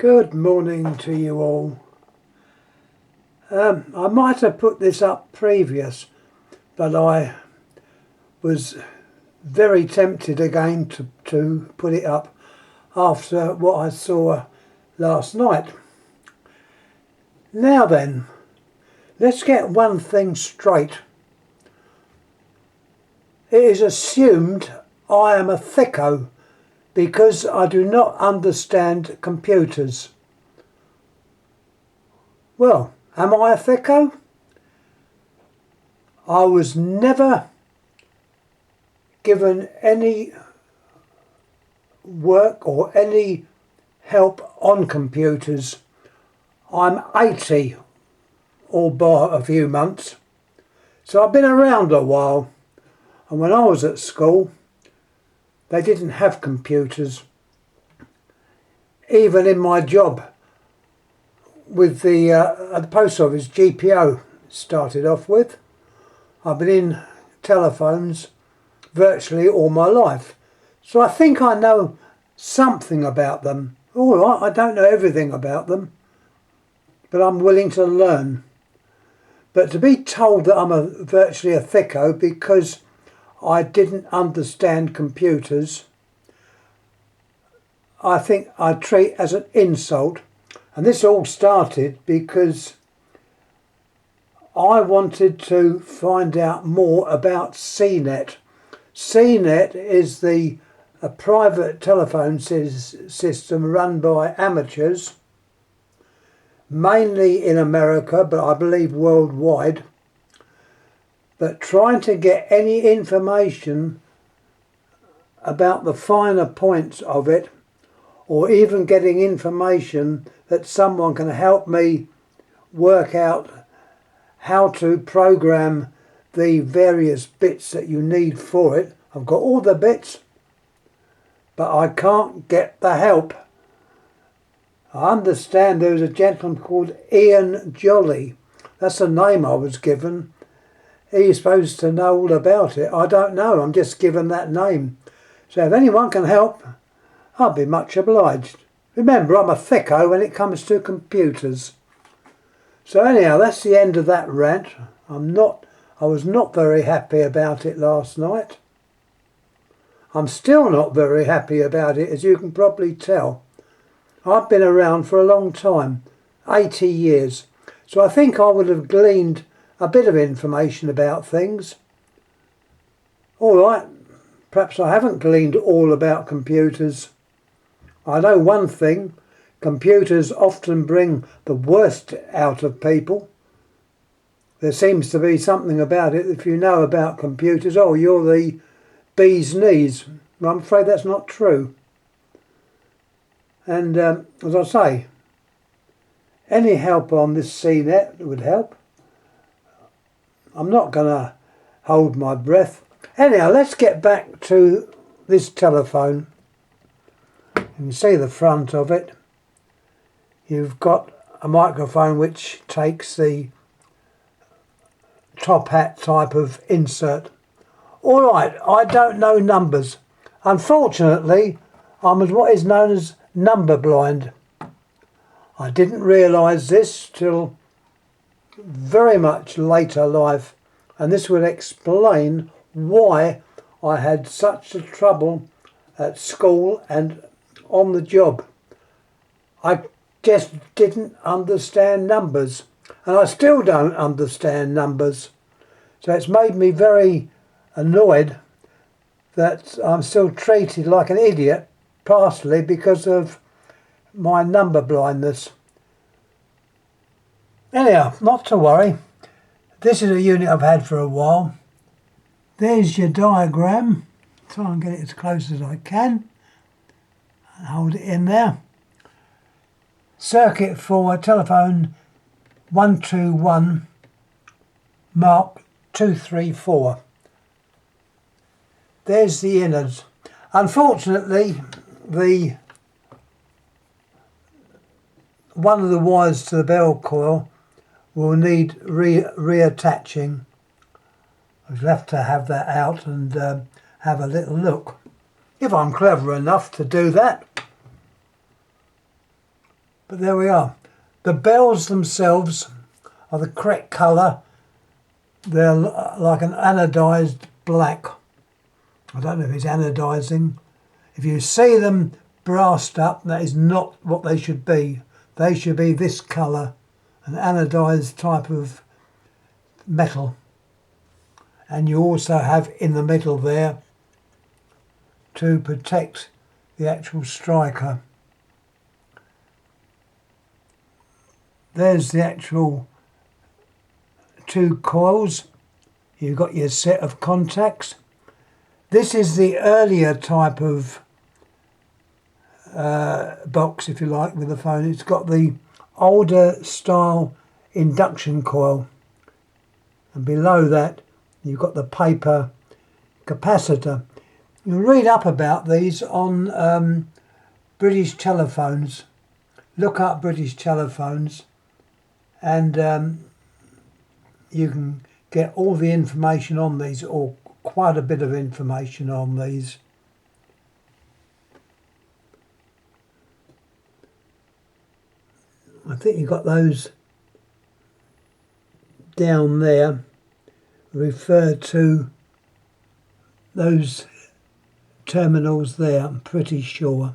Good morning to you all. I might have put this up previous, but I was very tempted again to put it up after what I saw last night. Now then, let's get one thing straight. It is assumed I am a thicko because I do not understand computers. Well, am I a thicko? I was never given any work or any help on computers. I'm 80, all by a few months, so I've been around a while. And when I was at school, they didn't have computers. Even in my job with the at the post office, GPO started off with. I've been in telephones virtually all my life, so I think I know something about them. All right, I don't know everything about them, but I'm willing to learn. But to be told that I'm virtually a thicko because I didn't understand computers, I think I treat as an insult. And this all started because I wanted to find out more about CNET. CNET is a private telephone system run by amateurs, mainly in America, but I believe worldwide. But trying to get any information about the finer points of it, or even getting information that someone can help me work out how to program the various bits that you need for it. I've got all the bits, but I can't get the help. I understand there was a gentleman called Ian Jolly. That's the name I was given. He's supposed to know all about it. I don't know, I'm just given that name. So if anyone can help, I'll be much obliged. Remember, I'm a thicko when it comes to computers. So anyhow, that's the end of that rant. I was not very happy about it last night. I'm still not very happy about it, as you can probably tell. I've been around for a long time, 80 years. So I think I would have gleaned a bit of information about things. All right, perhaps I haven't gleaned all about computers. I know one thing, computers often bring the worst out of people. There seems to be something about it, if you know about computers, oh, you're the bee's knees. I'm afraid that's not true. And as I say, any help on this CNET would help. I'm not going to hold my breath. Anyhow, let's get back to this telephone. You can see the front of it. You've got a microphone which takes the top hat type of insert. All right, I don't know numbers. Unfortunately, I'm what is known as number blind. I didn't realise this till very much later life, and this will explain why I had such a trouble at school and on the job. I just didn't understand numbers, and I still don't understand numbers, so it's made me very annoyed that I'm still treated like an idiot, partially because of my number blindness. Anyhow, not to worry. This is a unit I've had for a while. There's your diagram. Try and get it as close as I can. And hold it in there. Circuit for telephone 121 Mark 234. There's the innards. Unfortunately, one of the wires to the bell coil will need reattaching. I was left to have that out and have a little look, if I'm clever enough to do that. But there we are. The bells themselves are the correct colour. They're like an anodised black. I don't know if it's anodising. If you see them brassed up, that is not what they should be. They should be this colour, an anodised type of metal. And you also have in the middle there to protect the actual striker. There's the actual 2 coils. You've got your set of contacts. This is the earlier type of box, if you like, with the phone. It's got the older style induction coil, and below that you've got the paper capacitor. You can read up about these on British telephones. Look up British telephones, and you can get all the information on these, or quite a bit of information on these. I think you've got those down there, refer to those terminals there, I'm pretty sure.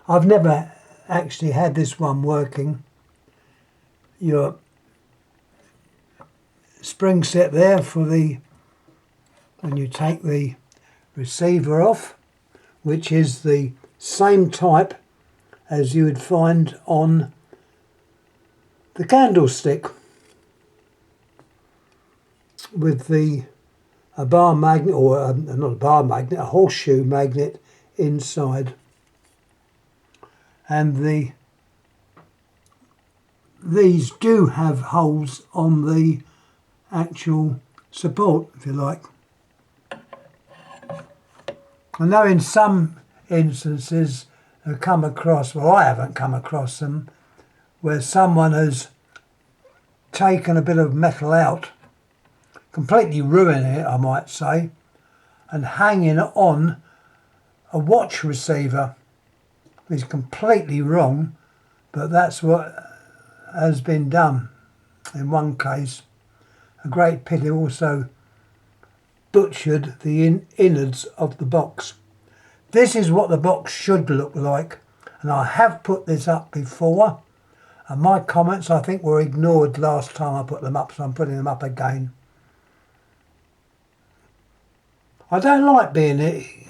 I've never actually had this one working. Your spring set there for the, when you take the receiver off, which is the same type as you would find on the candlestick, with a bar magnet, or not a bar magnet, a horseshoe magnet inside. And these do have holes on the actual support, if you like. I know in some instances I've come across, well, I haven't come across them, where someone has taken a bit of metal out, completely ruining it, I might say, and hanging it on a watch receiver. It's completely wrong, but that's what has been done in one case. A great pity, also butchered the innards of the box. This is what the box should look like, and I have put this up before, and my comments I think were ignored last time I put them up, so I'm putting them up again. I don't like being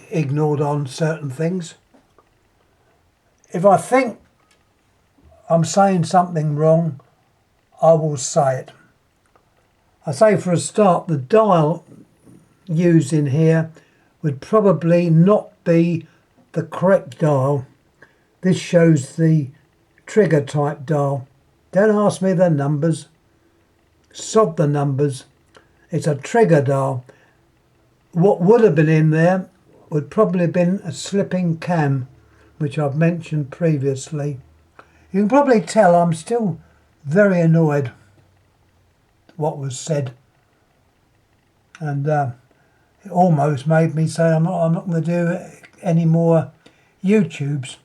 ignored on certain things. If I think I'm saying something wrong, I will say it. I say for a start, the dial used in here would probably not be the correct dial. This shows the trigger type dial. Don't ask me the numbers. Sod the numbers. It's a trigger dial. What would have been in there would probably have been a slipping cam, which I've mentioned previously. You can probably tell I'm still very annoyed what was said, and it almost made me say I'm not going to do any more YouTubes,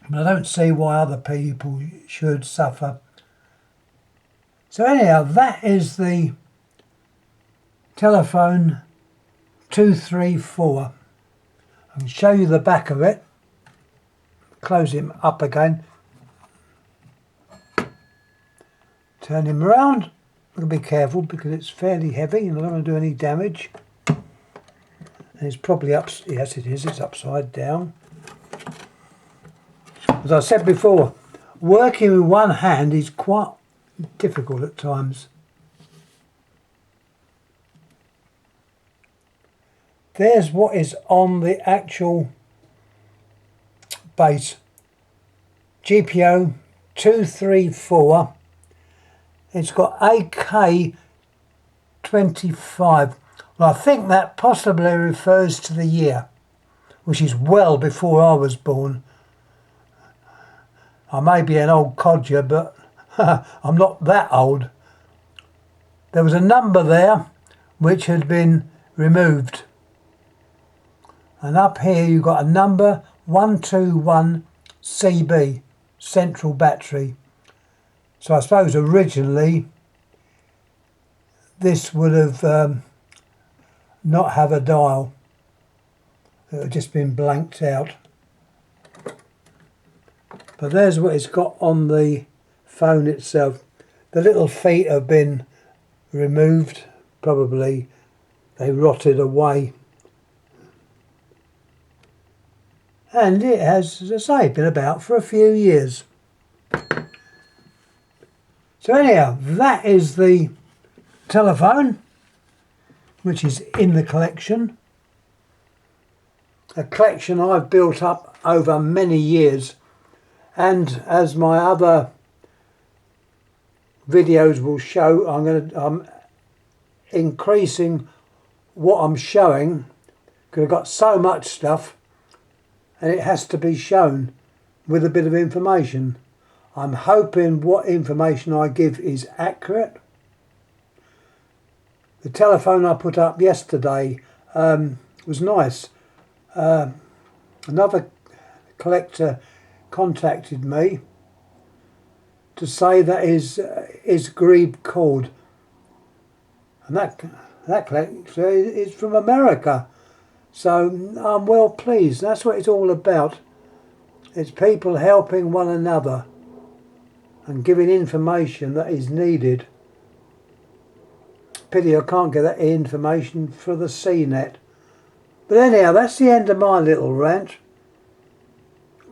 but I don't see why other people should suffer. So anyhow, that is the telephone 234. I can show you the back of it. Close him up again. Turn him around. I've got to be careful because it's fairly heavy and I don't want to do any damage. And it's probably up, yes it is, it's upside down. As I said before, working with one hand is quite difficult at times. There's what is on the actual base. GPO 234. It's got AK-25. Well, I think that possibly refers to the year, which is well before I was born. I may be an old codger, but I'm not that old. There was a number there which had been removed. And up here you've got a number 121 CB, central battery. So I suppose originally this would have not have a dial. It would have just been blanked out. But there's what it's got on the phone itself. The little feet have been removed. Probably they rotted away. And it has, as I say, been about for a few years. So anyhow, that is the telephone, which is in the collection. A collection I've built up over many years. And as my other videos will show, I'm increasing what I'm showing, because I've got so much stuff and it has to be shown with a bit of information. I'm hoping what information I give is accurate. The telephone I put up yesterday was nice. Another collector contacted me to say that his grebe cord, and that collector is from America, so I'm well pleased. That's what it's all about. It's people helping one another and giving information that is needed. Pity I can't get that information for the CNET. But anyhow, that's the end of my little rant.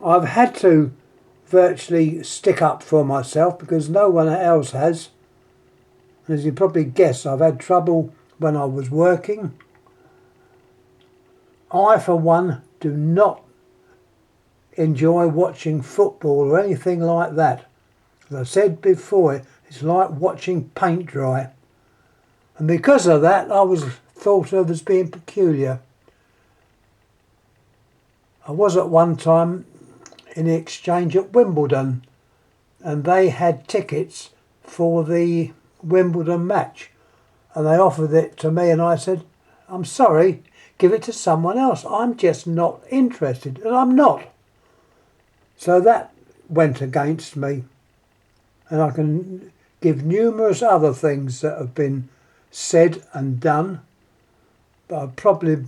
I've had to virtually stick up for myself because no one else has. As you probably guess, I've had trouble when I was working. I, for one, do not enjoy watching football or anything like that. As I said before, it's like watching paint dry. And because of that, I was thought of as being peculiar. I was at one time in the exchange at Wimbledon, and they had tickets for the Wimbledon match, and they offered it to me, and I said, I'm sorry, give it to someone else. I'm just not interested, and I'm not. So that went against me, and I can give numerous other things that have been said and done, but I probably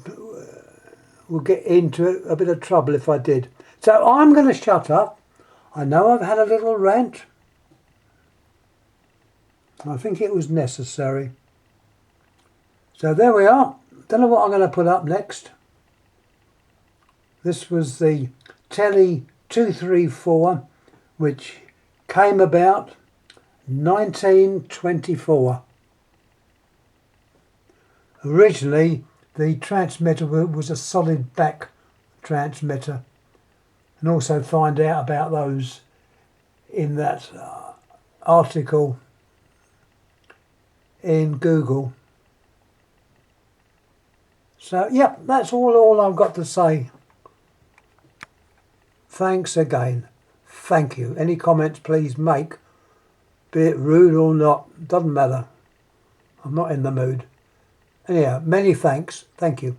will get into a bit of trouble if I did. So I'm going to shut up. I know I've had a little rant. I think it was necessary. So there we are. Don't know what I'm going to put up next. This was the Tele 234, which came about 1924. Originally, the transmitter was a solid back transmitter, and also find out about those in that article in Google. So, yep, that's all I've got to say. Thanks again. Thank you. Any comments please make, be it rude or not, doesn't matter. I'm not in the mood. Anyhow, many thanks. Thank you.